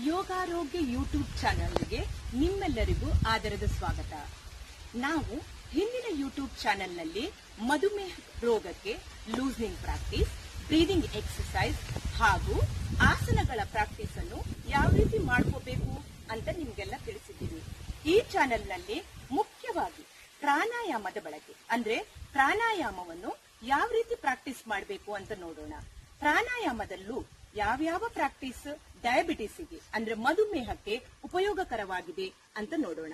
ಯೋಗಾರೋಗ್ಯ YouTube ಚಾನೆಲ್ಗೆ ನಿಮ್ಮೆಲ್ಲರಿಗೂ ಆದರದ ಸ್ವಾಗತ. ನಾವು ಹಿಂದಿನ ಯೂಟ್ಯೂಬ್ ಚಾನೆಲ್ನಲ್ಲಿ ಮಧುಮೇಹ ರೋಗಕ್ಕೆ ಲೂಸ್ನಿಂಗ್ ಪ್ರಾಕ್ಟೀಸ್, ಬ್ರೀದಿಂಗ್ ಎಕ್ಸರ್ಸೈಸ್ ಹಾಗೂ ಆಸನಗಳ ಪ್ರಾಕ್ಟೀಸ್ ಅನ್ನು ಯಾವ ರೀತಿ ಮಾಡ್ಕೋಬೇಕು ಅಂತ ನಿಮ್ಗೆಲ್ಲ ತಿಳಿಸಿದ್ದೀವಿ. ಈ ಚಾನೆಲ್ನಲ್ಲಿ ಮುಖ್ಯವಾಗಿ ಪ್ರಾಣಾಯಾಮದ ಬಳಕೆ ಅಂದ್ರೆ ಪ್ರಾಣಾಯಾಮವನ್ನು ಯಾವ ರೀತಿ ಪ್ರಾಕ್ಟೀಸ್ ಮಾಡಬೇಕು ಅಂತ ನೋಡೋಣ. ಪ್ರಾಣಾಯಾಮದಲ್ಲೂ ಯಾವ್ಯಾವ ಪ್ರಾಕ್ಟೀಸ್ ಡಯಾಬಿಟಿಸ್ಗೆ ಅಂದ್ರೆ ಮಧುಮೇಹಕ್ಕೆ ಉಪಯೋಗಕರವಾಗಿದೆ ಅಂತ ನೋಡೋಣ.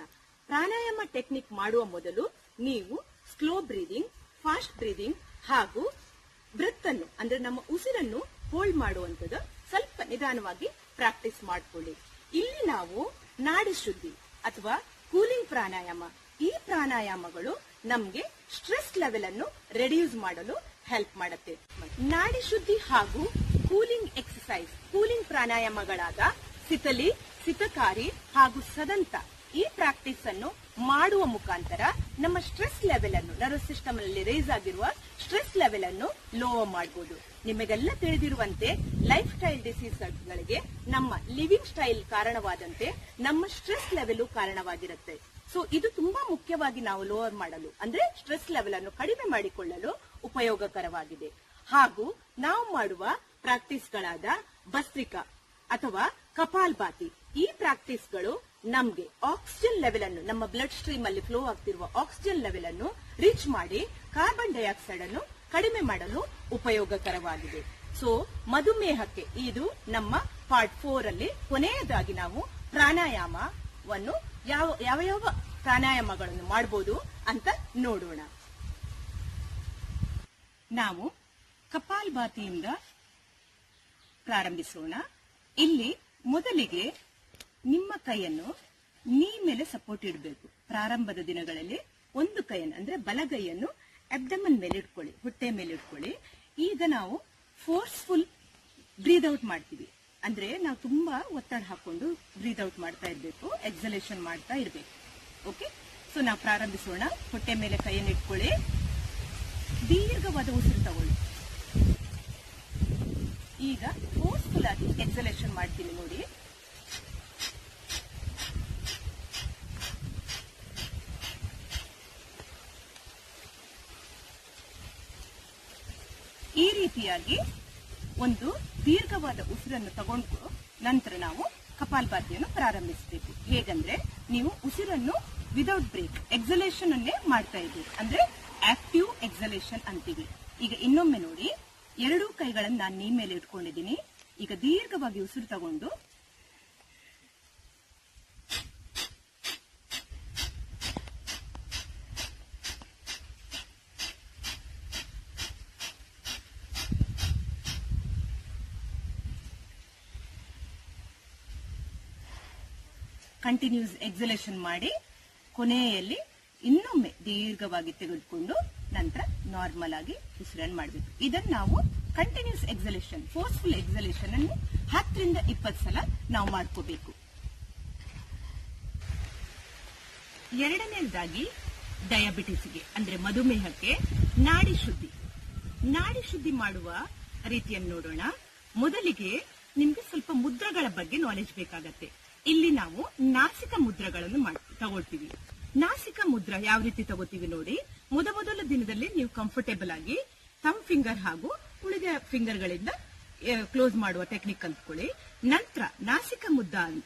ಪ್ರಾಣಾಯಾಮ ಟೆಕ್ನಿಕ್ ಮಾಡುವ ಮೊದಲು ನೀವು ಸ್ಲೋ ಬ್ರೀದಿಂಗ್, ಫಾಸ್ಟ್ ಬ್ರೀದಿಂಗ್ ಹಾಗೂ ಬ್ರೆತ್ ಅನ್ನು ಅಂದ್ರೆ ನಮ್ಮ ಉಸಿರನ್ನು ಹೋಲ್ಡ್ ಮಾಡುವಂತದ್ದು ಸ್ವಲ್ಪ ನಿಧಾನವಾಗಿ ಪ್ರಾಕ್ಟೀಸ್ ಮಾಡ್ಕೊಳ್ಳಿ. ಇಲ್ಲಿ ನಾವು ನಾಡಿ ಶುದ್ಧಿ ಅಥವಾ ಕೂಲಿಂಗ್ ಪ್ರಾಣಾಯಾಮ, ಈ ಪ್ರಾಣಾಯಾಮಗಳು ನಮ್ಗೆ ಸ್ಟ್ರೆಸ್ ಲೆವೆಲ್ ಅನ್ನು ರೆಡ್ಯೂಸ್ ಮಾಡಲು ಹೆಲ್ಪ್ ಮಾಡುತ್ತೆ. ನಾಡಿ ಶುದ್ಧಿ ಹಾಗೂ ಕೂಲಿಂಗ್ ಎಕ್ಸರ್ಸೈಸ್, ಕೂಲಿಂಗ್ ಪ್ರಾಣಾಯಾಮಗಳಾದ ಸಿತಲಿ, ಸಿತಕಾರಿ ಹಾಗೂ ಸದಂತ, ಈ ಪ್ರಾಕ್ಟೀಸ್ ಅನ್ನು ಮಾಡುವ ಮುಖಾಂತರ ನಮ್ಮ ಸ್ಟ್ರೆಸ್ ಲೆವೆಲ್ ಅನ್ನು, ನರ್ವಸ್ ಸಿಸ್ಟಮ್ ಅಲ್ಲಿ ರೇಸ್ ಆಗಿರುವ ಸ್ಟ್ರೆಸ್ ಲೆವೆಲ್ ಅನ್ನು ಲೋವರ್ ಮಾಡಬಹುದು. ನಿಮಗೆಲ್ಲ ತಿಳಿದಿರುವಂತೆ ಲೈಫ್ ಸ್ಟೈಲ್ ಡಿಸೀಸ್ಗಳಿಗೆ ನಮ್ಮ ಲಿವಿಂಗ್ ಸ್ಟೈಲ್ ಕಾರಣವಾದಂತೆ ನಮ್ಮ ಸ್ಟ್ರೆಸ್ ಲೆವೆಲ್ ಕಾರಣವಾಗಿರುತ್ತೆ. ಸೊ ಇದು ತುಂಬಾ ಮುಖ್ಯವಾಗಿ ನಾವು ಲೋವರ್ ಮಾಡಲು ಅಂದ್ರೆ ಸ್ಟ್ರೆಸ್ ಲೆವೆಲ್ ಅನ್ನು ಕಡಿಮೆ ಮಾಡಿಕೊಳ್ಳಲು ಉಪಯೋಗಕರವಾಗಿದೆ. ಹಾಗೂ ನಾವು ಮಾಡುವ ಪ್ರಾಕ್ಟೀಸ್ಗಳಾದ ಭಸ್ತ್ರಿಕಾ ಅಥವಾ ಕಪಾಲ್ಭಾತಿ, ಈ ಪ್ರಾಕ್ಟೀಸ್ಗಳು ನಮ್ಗೆ ಆಕ್ಸಿಜನ್ ಲೆವೆಲ್ ಅನ್ನು, ನಮ್ಮ ಬ್ಲಡ್ ಸ್ಟ್ರೀಮ್ ಅಲ್ಲಿ ಫ್ಲೋ ಆಗ್ತಿರುವ ಆಕ್ಸಿಜನ್ ಲೆವೆಲ್ ಅನ್ನು ರೀಚ್ ಮಾಡಿ ಕಾರ್ಬನ್ ಡೈಆಕ್ಸೈಡ್ ಅನ್ನು ಕಡಿಮೆ ಮಾಡಲು ಉಪಯೋಗಕರವಾಗಿದೆ. ಸೊ ಮಧುಮೇಹಕ್ಕೆ ಇದು ನಮ್ಮ ಪಾರ್ಟ್ 4 ಅಲ್ಲಿ ಕೊನೆಯದಾಗಿ ನಾವು ಪ್ರಾಣಾಯಾಮವನ್ನು ಯಾವ ಪ್ರಾಣಾಯಾಮಗಳನ್ನು ಮಾಡಬಹುದು ಅಂತ ನೋಡೋಣ. ನಾವು ಕಪಾಲ್ಭಾತಿಯಿಂದ ಪ್ರಾರಂಭಿಸೋಣ. ಇಲ್ಲಿ ಮೊದಲಿಗೆ ನಿಮ್ಮ ಕೈಯನ್ನು ನೀ ಮೇಲೆ ಸಪೋರ್ಟ್ ಇಡಬೇಕು. ಪ್ರಾರಂಭದ ದಿನಗಳಲ್ಲಿ ಒಂದು ಕೈಯನ್ನು ಅಂದ್ರೆ ಬಲಗೈಯನ್ನು ಅಬ್ಡಮನ್ ಮೇಲೆ ಇಟ್ಕೊಳ್ಳಿ, ಹೊಟ್ಟೆ ಮೇಲೆ ಇಟ್ಕೊಳ್ಳಿ. ಈಗ ನಾವು ಫೋರ್ಸ್ಫುಲ್ ಬ್ರೀದ್ ಔಟ್ ಮಾಡ್ತೀವಿ, ಅಂದ್ರೆ ನಾವು ತುಂಬಾ ಒತ್ತಡ ಹಾಕೊಂಡು ಬ್ರೀದ್ ಔಟ್ ಮಾಡ್ತಾ ಇರಬೇಕು, ಎಕ್ಸಲೇಷನ್ ಮಾಡ್ತಾ ಇರಬೇಕು. ಓಕೆ, ಸೊ ನಾವು ಪ್ರಾರಂಭಿಸೋಣ. ಹೊಟ್ಟೆ ಮೇಲೆ ಕೈಯನ್ನು ಇಟ್ಕೊಳ್ಳಿ, ದೀರ್ಘವಾದ ಉಸಿರು ತಗೊಳ್ಳಿ. ಈಗ ಫೋರ್ಸ್ಫುಲ್ ಆಗಿ ಎಕ್ಸಲೇಷನ್ ಮಾಡ್ತೀನಿ ನೋಡಿ. ಈ ರೀತಿಯಾಗಿ ಒಂದು ದೀರ್ಘವಾದ ಉಸಿರನ್ನು ತಗೊಂಡು ನಂತರ ನಾವು ಕಪಾಲ್ಭಾತಿಯನ್ನು ಪ್ರಾರಂಭಿಸಬೇಕು. ಹೇಗಂದ್ರೆ ನೀವು ಉಸಿರನ್ನು ವಿದೌಟ್ ಬ್ರೇಕ್ ಎಕ್ಸಲೇಷನ್ ಅನ್ನೇ ಮಾಡ್ತಾ ಇದ್ದೀವಿ, ಅಂದ್ರೆ ಆಕ್ಟಿವ್ ಎಕ್ಸಲೇಷನ್ ಅಂತೀವಿ. ಈಗ ಇನ್ನೊಮ್ಮೆ ನೋಡಿ, ಎರಡೂ ಕೈಗಳನ್ನು ನಾನು ನೀ ಮೇಲೆ ಇಟ್ಕೊಂಡಿದ್ದೀನಿ. ಈಗ ದೀರ್ಘವಾಗಿ ಉಸಿರು ತಗೊಂಡು ಕಂಟಿನ್ಯೂಸ್ ಎಕ್ಸಲೇಷನ್ ಮಾಡಿ ಕೊನೆಯಲ್ಲಿ ಇನ್ನೊಮ್ಮೆ ದೀರ್ಘವಾಗಿ ತೆಗೆದುಕೊಂಡು ನಂತರ ನಾರ್ಮಲ್ ಆಗಿ ಉಸಿರನ್ನು ಮಾಡಬೇಕು. ಇದನ್ನು ನಾವು ಕಂಟಿನ್ಯೂಸ್ ಎಕ್ಸಲೇಷನ್, ಫೋರ್ಸ್ಫುಲ್ ಎಕ್ಸಲೇಷನ್ ಅನ್ನು 10 ರಿಂದ 20 ಸಲ ನಾವು ಮಾಡ್ಕೋಬೇಕು. ಎರಡನೇದಾಗಿ ಡಯಾಬಿಟಿಸ್ಗೆ ಅಂದ್ರೆ ಮಧುಮೇಹಕ್ಕೆ ನಾಡಿ ಶುದ್ಧಿ. ನಾಡಿ ಶುದ್ಧಿ ಮಾಡುವ ರೀತಿಯನ್ನು ನೋಡೋಣ. ಮೊದಲಿಗೆ ನಿಮ್ಗೆ ಸ್ವಲ್ಪ ಮುದ್ರಗಳ ಬಗ್ಗೆ ನಾಲೆಜ್ ಬೇಕಾಗತ್ತೆ. ಇಲ್ಲಿ ನಾವು ನಾಸಿಕ ಮುದ್ರಗಳನ್ನು ತಗೊಳ್ತೀವಿ. ನಾಸಿಕ ಮುದ್ರ ಯಾವ ರೀತಿ ತಗೋತೀವಿ ನೋಡಿ. ಮೊದಲ ದಿನದಲ್ಲಿ ನೀವು ಕಂಫರ್ಟೇಬಲ್ ಆಗಿ ಥಂಬ್ ಫಿಂಗರ್ ಹಾಗೂ ಉಳಿದ ಫಿಂಗರ್ ಗಳಿಂದ ಕ್ಲೋಸ್ ಮಾಡುವ ಟೆಕ್ನಿಕ್ ಅಂದ್ಕೊಳ್ಳಿ. ನಂತರ ನಾಸಿಕ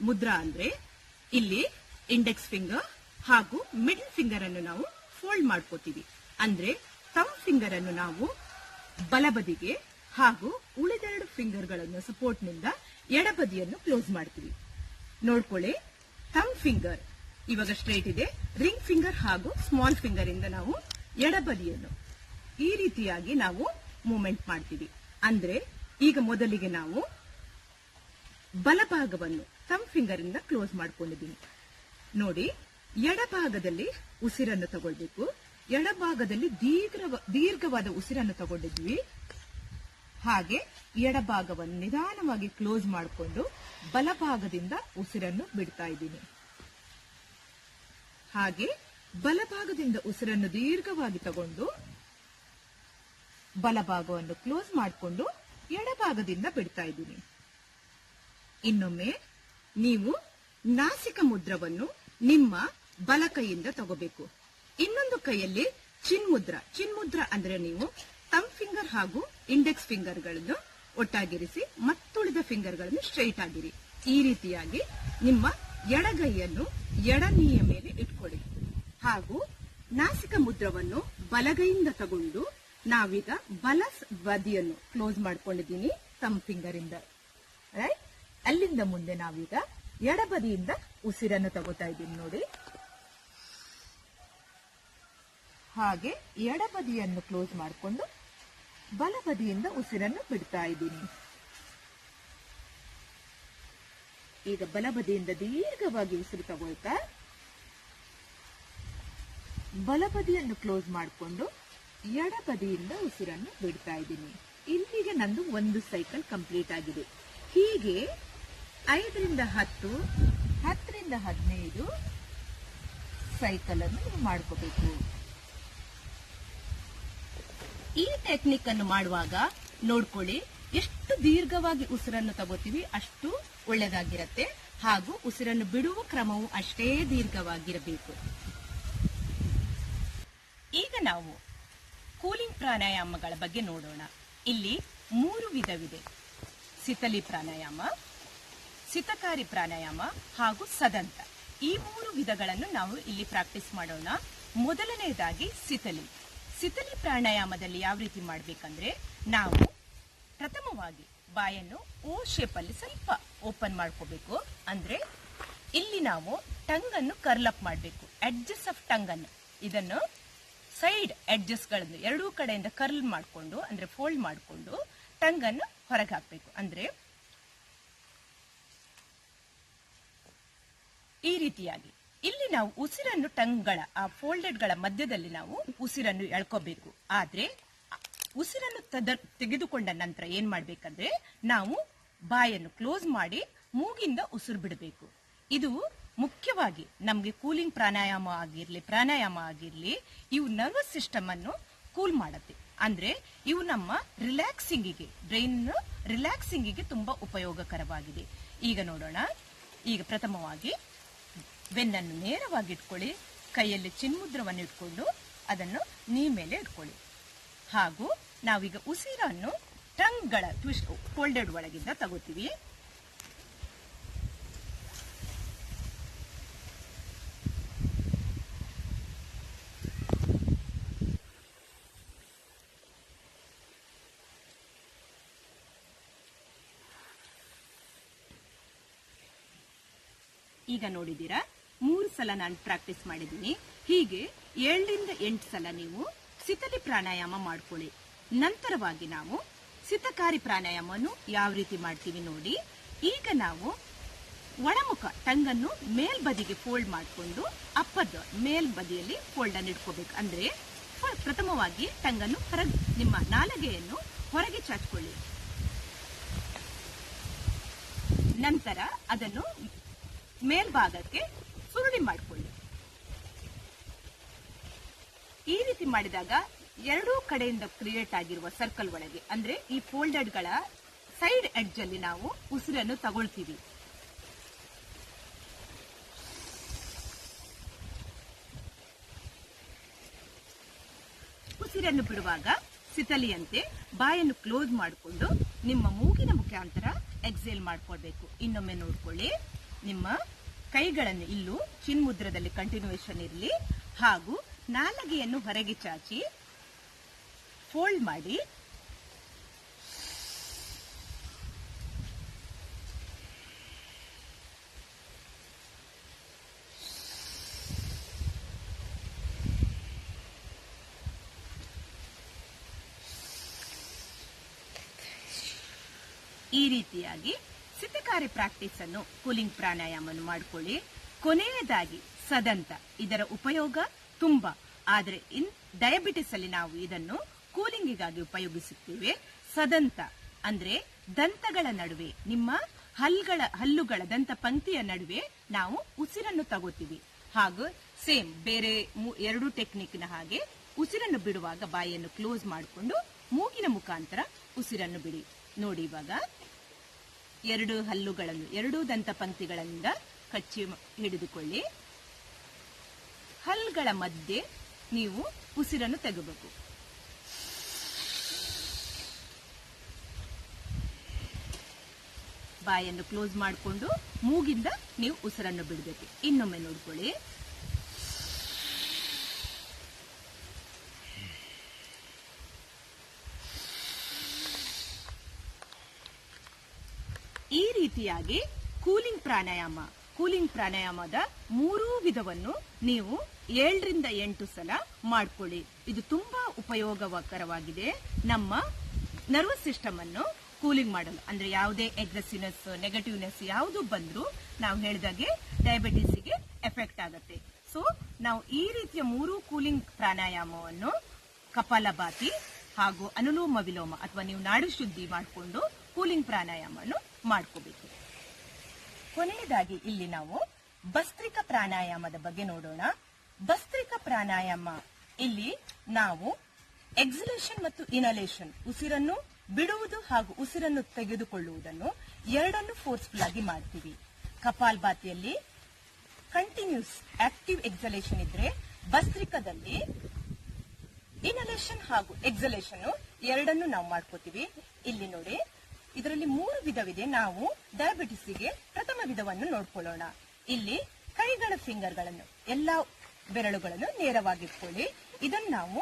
ಮುದ್ರಾ ಅಂದ್ರೆ ಇಲ್ಲಿ ಇಂಡೆಕ್ಸ್ ಫಿಂಗರ್ ಹಾಗೂ ಮಿಡಲ್ ಫಿಂಗರ್ ಅನ್ನು ನಾವು ಫೋಲ್ಡ್ ಮಾಡ್ಕೋತೀವಿ. ಅಂದ್ರೆ ಥಂಬ್ ಫಿಂಗರ್ ಅನ್ನು ನಾವು ಬಲಬದಿಗೆ ಹಾಗೂ ಉಳಿದೆರಡು ಫಿಂಗರ್ ಗಳನ್ನು ಸಪೋರ್ಟ್ ನಿಂದ ಎಡಬದಿಯನ್ನು ಕ್ಲೋಸ್ ಮಾಡ್ತೀವಿ. ನೋಡ್ಕೊಳ್ಳಿ, ಥಂಬ್ ಫಿಂಗರ್ ಇವಾಗ ಸ್ಟ್ರೈಟ್ ಇದೆ, ರಿಂಗ್ ಫಿಂಗರ್ ಹಾಗೂ ಸ್ಮಾಲ್ ಫಿಂಗರ್ ಇಂದ ನಾವು ಎಡಬದಿಯನ್ನು ಈ ರೀತಿಯಾಗಿ ನಾವು ಮೂವ್ಮೆಂಟ್ ಮಾಡ್ತೀವಿ. ಅಂದ್ರೆ ಈಗ ಮೊದಲಿಗೆ ನಾವು ಬಲಭಾಗವನ್ನು ಥಂಬ್ ಫಿಂಗರ್ ಇಂದ ಕ್ಲೋಸ್ ಮಾಡ್ಕೊಂಡಿದ್ದೀವಿ ನೋಡಿ. ಎಡಭಾಗದಲ್ಲಿ ಉಸಿರನ್ನು ತಗೊಳ್ಬೇಕು. ಎಡಭಾಗದಲ್ಲಿ ದೀರ್ಘವಾದ ಉಸಿರನ್ನು ತಗೊಂಡಿದ್ವಿ. ಹಾಗೆ ಎಡಭಾಗವನ್ನು ನಿಧಾನವಾಗಿ ಕ್ಲೋಸ್ ಮಾಡಿಕೊಂಡು ಬಲಭಾಗದಿಂದ ಉಸಿರನ್ನು ಬಿಡ್ತಾ ಇದ್ದೀನಿ. ಹಾಗೆ ಬಲಭಾಗದಿಂದ ಉಸಿರನ್ನು ದೀರ್ಘವಾಗಿ ತಗೊಂಡು ಬಲಭಾಗವನ್ನು ಕ್ಲೋಸ್ ಮಾಡಿಕೊಂಡು ಎಡಭಾಗದಿಂದ ಬಿಡ್ತಾ ಇದ್ದೀನಿ. ಇನ್ನೊಮ್ಮೆ ನೀವು ನಾಸಿಕ ಮುದ್ರವನ್ನು ನಿಮ್ಮ ಬಲ ಕೈಯಿಂದ ತಗೋಬೇಕು. ಇನ್ನೊಂದು ಕೈಯಲ್ಲಿ ಚಿನ್ಮುದ್ರ ಅಂದ್ರೆ ನೀವು ಥಂಬ್ ಫಿಂಗರ್ ಹಾಗೂ ಇಂಡೆಕ್ಸ್ ಫಿಂಗರ್ ಗಳನ್ನು ಒಟ್ಟಾಗಿರಿಸಿ ಮತ್ತುಳಿದ ಫಿಂಗರ್ ಗಳನ್ನು ಸ್ಟ್ರೈಟ್ ಆಗಿರಿ. ಈ ರೀತಿಯಾಗಿ ನಿಮ್ಮ ಎಡಗೈಯನ್ನು ಎಡನೀಯ ಮೇಲೆ ಇಟ್ಕೊಳ್ಳಿ ಹಾಗೂ ನಾಸಿಕ ಮುದ್ರವನ್ನು ಬಲಗೈಯಿಂದ ತಗೊಂಡು ನಾವೀಗ ಬಲ ಬದಿಯನ್ನು ಕ್ಲೋಸ್ ಮಾಡ್ಕೊಂಡಿದ್ದೀನಿ ಥಂಬ್ ಫಿಂಗರ್ ಇಂದ. ರೈಟ್, ಅಲ್ಲಿಂದ ಮುಂದೆ ನಾವೀಗ ಎಡಬದಿಯಿಂದ ಉಸಿರನ್ನು ತಗೋತಾ ಇದ್ದೀನಿ ನೋಡಿ. ಹಾಗೆ ಎಡಬದಿಯನ್ನು ಕ್ಲೋಸ್ ಮಾಡಿಕೊಂಡು ಬಲಬದಿಯಿಂದ ಉಸಿರನ್ನು ಬಿಡ್ತಾ ಇದ್ದೀನಿ. ಈಗ ಬಲಬದಿಯಿಂದ ದೀರ್ಘವಾಗಿ ಉಸಿರು ತಗೊಳ್ತಾ ಬಲಬದಿಯನ್ನು ಕ್ಲೋಸ್ ಮಾಡಿಕೊಂಡು ಎಡಬದಿಯಿಂದ ಉಸಿರನ್ನು ಬಿಡ್ತಾ ಇದ್ದೀನಿ. ಇಲ್ಲಿಗೆ ನಂದು ಒಂದು ಸೈಕಲ್ ಕಂಪ್ಲೀಟ್ ಆಗಿದೆ. ಹೀಗೆ 5 ರಿಂದ 10, 10 ರಿಂದ 15 ಸೈಕಲ್ ಅನ್ನು ನೀವು ಮಾಡ್ಕೋಬೇಕು. ಈ ಟೆಕ್ನಿಕ್ ಅನ್ನು ಮಾಡುವಾಗ ನೋಡ್ಕೊಳ್ಳಿ, ಎಷ್ಟು ದೀರ್ಘವಾಗಿ ಉಸಿರನ್ನು ತಗೋತೀವಿ ಅಷ್ಟು ಒಳ್ಳೆದಾಗಿರುತ್ತೆ ಹಾಗೂ ಉಸಿರನ್ನು ಬಿಡುವ ಕ್ರಮವು ಅಷ್ಟೇ ದೀರ್ಘವಾಗಿರಬೇಕು. ಈಗ ನಾವು ಕೂಲಿಂಗ್ ಪ್ರಾಣಾಯಾಮಗಳ ಬಗ್ಗೆ ನೋಡೋಣ. ಇಲ್ಲಿ 3 ವಿಧವಿದೆ: ಸಿತಲಿ ಪ್ರಾಣಾಯಾಮ, ಸಿತಕಾರಿ ಪ್ರಾಣಾಯಾಮ ಹಾಗೂ ಸದಂತ. ಈ 3 ವಿಧಗಳನ್ನು ನಾವು ಇಲ್ಲಿ ಪ್ರಾಕ್ಟೀಸ್ ಮಾಡೋಣ. ಮೊದಲನೆಯದಾಗಿ ಸಿತಲಿ ಪ್ರಾಣಾಯಾಮದಲ್ಲಿ ಯಾವ ರೀತಿ ಮಾಡಬೇಕಂದ್ರೆ, ನಾವು ಪ್ರಥಮವಾಗಿ ಬಾಯನ್ನು ಓ ಶೇಪ್ ಅಲ್ಲಿ ಸ್ವಲ್ಪ ಓಪನ್ ಮಾಡ್ಕೋಬೇಕು. ಅಂದ್ರೆ ಇಲ್ಲಿ ನಾವು ಟಂಗ್ ಅನ್ನು ಕರ್ಲ್ ಅಪ್ ಮಾಡಬೇಕು. ಎಡ್ಜಸ್ ಆಫ್ ಟಂಗ್ ಅನ್ನು, ಇದನ್ನು ಸೈಡ್ ಎಡ್ಜಸ್ ಗಳನ್ನು ಎರಡೂ ಕಡೆಯಿಂದ ಕರ್ಲ್ ಮಾಡಿಕೊಂಡು ಅಂದ್ರೆ ಫೋಲ್ಡ್ ಮಾಡಿಕೊಂಡು ಟಂಗ್ ಅನ್ನು ಹೊರಗೆ ಹಾಕಬೇಕು. ಅಂದ್ರೆ ಈ ರೀತಿಯಾಗಿ ಇಲ್ಲಿ ನಾವು ಉಸಿರನ್ನು ಟಂಗ್ಗಳ ಆ ಫೋಲ್ಡೆಡ್ ಗಳ ಮಧ್ಯದಲ್ಲಿ ನಾವು ಉಸಿರನ್ನು ಎಳ್ಕೋಬೇಕು. ಆದ್ರೆ ಉಸಿರನ್ನು ತೆಗೆದುಕೊಂಡ ನಂತರ ಏನ್ ಮಾಡ್ಬೇಕಂದ್ರೆ ನಾವು ಬಾಯನ್ನು ಕ್ಲೋಸ್ ಮಾಡಿ ಮೂಗಿಂದ ಉಸಿರು ಬಿಡಬೇಕು. ಇದು ಮುಖ್ಯವಾಗಿ ನಮಗೆ ಕೂಲಿಂಗ್ ಪ್ರಾಣಾಯಾಮ ಆಗಿರ್ಲಿ ಇವು ನರ್ವಸ್ ಸಿಸ್ಟಮ್ ಅನ್ನು ಕೂಲ್ ಮಾಡುತ್ತೆ. ಅಂದ್ರೆ ಇವು ನಮ್ಮ ರಿಲ್ಯಾಕ್ಸಿಂಗಿಗೆ, ಬ್ರೈನ್ ರಿಲ್ಯಾಕ್ಸಿಂಗಿಗೆ ತುಂಬಾ ಉಪಯೋಗಕರವಾಗಿದೆ. ಈಗ ನೋಡೋಣ. ಈಗ ಪ್ರಥಮವಾಗಿ ಬೆನ್ನನ್ನು ನೇರವಾಗಿ ಇಟ್ಕೊಳ್ಳಿ. ಕೈಯಲ್ಲಿ ಚಿನ್ಮುದ್ರವನ್ನು ಇಟ್ಕೊಂಡು ಅದನ್ನು ನೀ ಮೇಲೆ ಇಟ್ಕೊಳ್ಳಿ. ಹಾಗೂ ನಾವೀಗ ಉಸಿರನ್ನು ಟಂಗ್ಗಳ ಟ್ವಿಸ್ಟ್ ಫೋಲ್ಡೆಡ್ ಒಳಗಿಂದ ತಗೋತೀವಿ. ಈಗ ನೋಡಿದ್ದೀರಾ, 3 ಸಲ ನಾನು ಪ್ರಾಕ್ಟೀಸ್ ಮಾಡಿದ್ದೀನಿ. ಹೀಗೆ 7 ರಿಂದ 8 ಸಲ ನೀವು ಸಿತಲಿ ಪ್ರಾಣಾಯಾಮ ಮಾಡ್ಕೊಳ್ಳಿ. ನಂತರವಾಗಿ ನಾವು ಸಿತಕಾರಿ ಪ್ರಾಣಾಯಾಮವನ್ನು ಯಾವ ರೀತಿ ಮಾಡ್ತೀವಿ ನೋಡಿ. ಈಗ ನಾವು ಒಳಮುಖ ಟಂಗನ್ನು ಮೇಲ್ಬದಿಗೆ ಫೋಲ್ಡ್ ಮಾಡಿಕೊಂಡು ಅಪ್ಪದ ಮೇಲ್ಬದಿಯಲ್ಲಿ ಫೋಲ್ಡ್ ಅನ್ನು ಇಟ್ಕೋಬೇಕು. ಅಂದ್ರೆ ಪ್ರಥಮವಾಗಿ ಟಂಗನ್ನು ಹೊರಗೆ, ನಿಮ್ಮ ನಾಲಿಗೆಯನ್ನು ಹೊರಗೆ ಚಾಚಿಕೊಳ್ಳಿ. ನಂತರ ಅದನ್ನು ಮೇಲ್ಭಾಗಕ್ಕೆ ಸುರುಳಿ ಮಾಡಿಕೊಳ್ಳಿ. ಈ ರೀತಿ ಮಾಡಿದಾಗ ಎರಡೂ ಕಡೆಯಿಂದ ಕ್ರಿಯೇಟ್ ಆಗಿರುವ ಸರ್ಕಲ್ ಒಳಗೆ, ಅಂದ್ರೆ ಈ ಫೋಲ್ಡೆಡ್ ಗಳ ಸೈಡ್ ಎಡ್ಜ್ ಅಲ್ಲಿ ನಾವು ಉಸಿರನ್ನು ತಗೊಳ್ತೀವಿ. ಉಸಿರನ್ನು ಬಿಡುವಾಗ ಸಿತಲಿಯಂತೆ ಬಾಯನ್ನು ಕ್ಲೋಸ್ ಮಾಡಿಕೊಂಡು ನಿಮ್ಮ ಮೂಗಿನ ಮುಖಾಂತರ ಎಕ್ಸೇಲ್ ಮಾಡ್ಕೊಳ್ಬೇಕು. ಇನ್ನೊಮ್ಮೆ ನೋಡ್ಕೊಳ್ಳಿ, ನಿಮ್ಮ ಕೈಗಳನ್ನು ಇಲ್ಲೂ ಚಿನ್ಮುದ್ರದಲ್ಲಿ ಕಂಟಿನ್ಯೂಯೇಷನ್ ಇರಲಿ ಹಾಗೂ ನಾಲಿಗೆಯನ್ನು ಹೊರಗೆ ಚಾಚಿ ಫೋಲ್ಡ್ ಮಾಡಿ ಈ ರೀತಿಯಾಗಿ ಸಿತಕಾರಿ ಪ್ರಾಕ್ಟೀಸ್ ಅನ್ನು ಕೂಲಿಂಗ್ ಪ್ರಾಣಾಯಾಮವನ್ನು ಮಾಡಿಕೊಳ್ಳಿ. ಕೊನೆಯದಾಗಿ ಸದಂತ, ಇದರ ಉಪಯೋಗ ತುಂಬಾ, ಆದರೆ ಡಯಾಬಿಟಿಸ್ ಅಲ್ಲಿ ನಾವು ಇದನ್ನು ಕೂಲಿಂಗಿಗಾಗಿ ಉಪಯೋಗಿಸುತ್ತೇವೆ. ಸದಂತ ಅಂದ್ರೆ ದಂತಗಳ ನಡುವೆ, ನಿಮ್ಮ ಹಲ್ಲುಗಳ ದಂತ ಪಂಕ್ತಿಯ ನಡುವೆ ನಾವು ಉಸಿರನ್ನು ತಗೋತೀವಿ. ಹಾಗೂ ಸೇಮ್ ಬೇರೆ 2 ಟೆಕ್ನಿಕ್ನ ಹಾಗೆ ಉಸಿರನ್ನು ಬಿಡುವಾಗ ಬಾಯಿಯನ್ನು ಕ್ಲೋಸ್ ಮಾಡಿಕೊಂಡು ಮೂಗಿನ ಮುಖಾಂತರ ಉಸಿರನ್ನು ಬಿಡಿ. ನೋಡಿ, ಇವಾಗ ಎರಡು ಹಲ್ಲುಗಳನ್ನು, ಎರಡೂ ದಂತಪಂಕ್ತಿಗಳಿಂದ ಕಚ್ಚಿ ಹಿಡಿದುಕೊಳ್ಳಿ. ಹಲ್ಲುಗಳ ಮಧ್ಯೆ ನೀವು ಉಸಿರನ್ನು ತೆಗಬೇಕು. ಬಾಯನ್ನು ಕ್ಲೋಸ್ ಮಾಡಿಕೊಂಡು ಮೂಗಿಂದ ನೀವು ಉಸಿರನ್ನು ಬಿಡಬೇಕು. ಇನ್ನೊಮ್ಮೆ ನೋಡ್ಕೊಳ್ಳಿ. ಈ ರೀತಿಯಾಗಿ ಕೂಲಿಂಗ್ ಪ್ರಾಣಾಯಾಮದ 3 ವಿಧವನ್ನು ನೀವು 7 ರಿಂದ 8 ಸಲ ಮಾಡ್ಕೊಳ್ಳಿ. ಇದು ತುಂಬಾ ಉಪಯೋಗಕರವಾಗಿದೆ. ನಮ್ಮ ನರ್ವಸ್ ಸಿಸ್ಟಮ್ ಅನ್ನು ಕೂಲಿಂಗ್ ಮಾಡಲು, ಅಂದ್ರೆ ಯಾವುದೇ ಅಗ್ರೆಸಿವ್ನೆಸ್, ನೆಗೆಟಿವ್ನೆಸ್ ಯಾವುದು ಬಂದ್ರೂ ನಾವು ಹೇಳಿದಾಗೆ ಡಯಾಬಿಟಿಸ್ಗೆ ಎಫೆಕ್ಟ್ ಆಗುತ್ತೆ. ಸೊ ನಾವು ಈ ರೀತಿಯ 3 ಕೂಲಿಂಗ್ ಪ್ರಾಣಾಯಾಮವನ್ನು ಕಪಾಲಭಾತಿ ಹಾಗೂ ಅನುಲೋಮ ವಿಲೋಮ ಅಥವಾ ನೀವು ನಾಡಿ ಶುದ್ಧಿ ಮಾಡಿಕೊಂಡು ಕೂಲಿಂಗ್ ಪ್ರಾಣಾಯಾಮವನ್ನು ಮಾಡ್ಕೋಬೇಕು. ಕೊನೆಯದಾಗಿ ಇಲ್ಲಿ ನಾವು ಭಸ್ತ್ರಿಕಾ ಪ್ರಾಣಾಯಾಮದ ಬಗ್ಗೆ ನೋಡೋಣ. ಭಸ್ತ್ರಿಕಾ ಪ್ರಾಣಾಯಾಮ ಇಲ್ಲಿ ನಾವು ಎಕ್ಸಲೇಷನ್ ಮತ್ತು ಇನಲೇಷನ್, ಉಸಿರನ್ನು ಬಿಡುವುದು ಹಾಗೂ ಉಸಿರನ್ನು ತೆಗೆದುಕೊಳ್ಳುವುದನ್ನು ಎರಡನ್ನು ಫೋರ್ಸ್ಫುಲ್ ಆಗಿ ಮಾಡ್ತೀವಿ. ಕಪಾಲಭಾತಿಯಲ್ಲಿ ಕಂಟಿನ್ಯೂಸ್ ಆಕ್ಟಿವ್ ಎಕ್ಸಲೇಷನ್ ಇದ್ರೆ, ಭಸ್ತ್ರಿಕಾದಲ್ಲಿ ಇನಲೇಷನ್ ಹಾಗೂ ಎಕ್ಸಲೇಷನ್ ಎರಡನ್ನು ನಾವು ಮಾಡ್ಕೋತೀವಿ. ಇಲ್ಲಿ ನೋಡಿ, ಇದರಲ್ಲಿ 3 ವಿಧವಿದೆ. ನಾವು ಡಯಾಬಿಟಿಸ್ಗೆ ಪ್ರಥಮ ವಿಧವನ್ನು ನೋಡ್ಕೊಳ್ಳೋಣ. ಇಲ್ಲಿ ಕೈಗಳ ಫಿಂಗರ್ಗಳನ್ನು, ಎಲ್ಲಾ ಬೆರಳುಗಳನ್ನು ನೇರವಾಗಿಟ್ಕೊಳ್ಳಿ. ಇದನ್ನು ನಾವು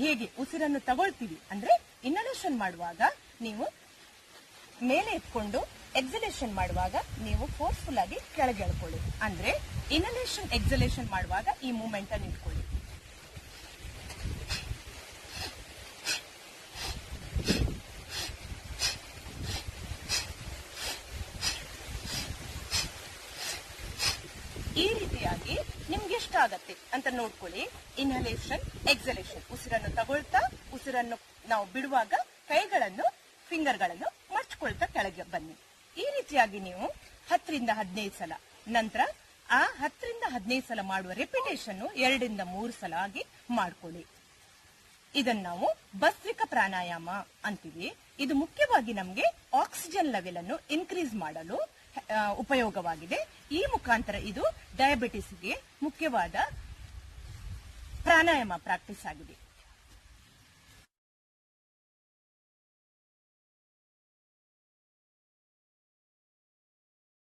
ಹೇಗೆ ಉಸಿರನ್ನು ತಗೊಳ್ತೀವಿ ಅಂದ್ರೆ, ಇನಲೇಷನ್ ಮಾಡುವಾಗ ನೀವು ಮೇಲೆ ಎತ್ಕೊಂಡು, ಎಕ್ಸಲೇಷನ್ ಮಾಡುವಾಗ ನೀವು ಫೋರ್ಸ್ಫುಲ್ ಆಗಿ ಕೆಳಗೆ ಎಳ್ಕೊಳ್ಳಿ. ಅಂದ್ರೆ ಇನಲೇಷನ್ ಎಕ್ಸಲೇಷನ್ ಮಾಡುವಾಗ ಈ ಮೂವ್ಮೆಂಟ್ ಅನ್ನು ಇಟ್ಕೊಳ್ಳಿ. ಈ ರೀತಿಯಾಗಿ ನಿಮ್ಗೆ ಎಷ್ಟಾಗತ್ತೆ ಅಂತ ನೋಡ್ಕೊಳ್ಳಿ. ಇನ್ಹಲೇಷನ್, ಎಕ್ಸಲೇಷನ್, ಉಸಿರನ್ನು ತಗೊಳ್ತಾ ಉಸಿರನ್ನು ನಾವು ಬಿಡುವಾಗ ಕೈಗಳನ್ನು, ಫಿಂಗರ್ಗಳನ್ನು ಮರ್ಚ್ಕೊಳ್ತಾ ಕೆಳಗೆ ಬನ್ನಿ. ಈ ರೀತಿಯಾಗಿ ನೀವು 10 ರಿಂದ 15 ಸಲ, ನಂತರ ಆ 10 ರಿಂದ 15 ಸಲ ಮಾಡುವ ರೆಪಿಟೇಷನ್ 2 ರಿಂದ 3 ಸಲ ಆಗಿ ಮಾಡ್ಕೊಳ್ಳಿ. ಇದನ್ನು ನಾವು ಭಸ್ತ್ರಿಕಾ ಪ್ರಾಣಾಯಾಮ ಅಂತೀವಿ. ಇದು ಮುಖ್ಯವಾಗಿ ನಮಗೆ ಆಕ್ಸಿಜನ್ ಲೆವೆಲ್ ಅನ್ನು ಇನ್ಕ್ರೀಸ್ ಮಾಡಲು ಉಪಯೋಗವಾಗಿದೆ. ಈ ಮುಖಾಂತರ ಇದು ಡಯಾಬಿಟಿಸ್ಗೆ ಮುಖ್ಯವಾದ ಪ್ರಾಣಾಯಾಮ ಪ್ರಾಕ್ಟೀಸ್ ಆಗಿದೆ.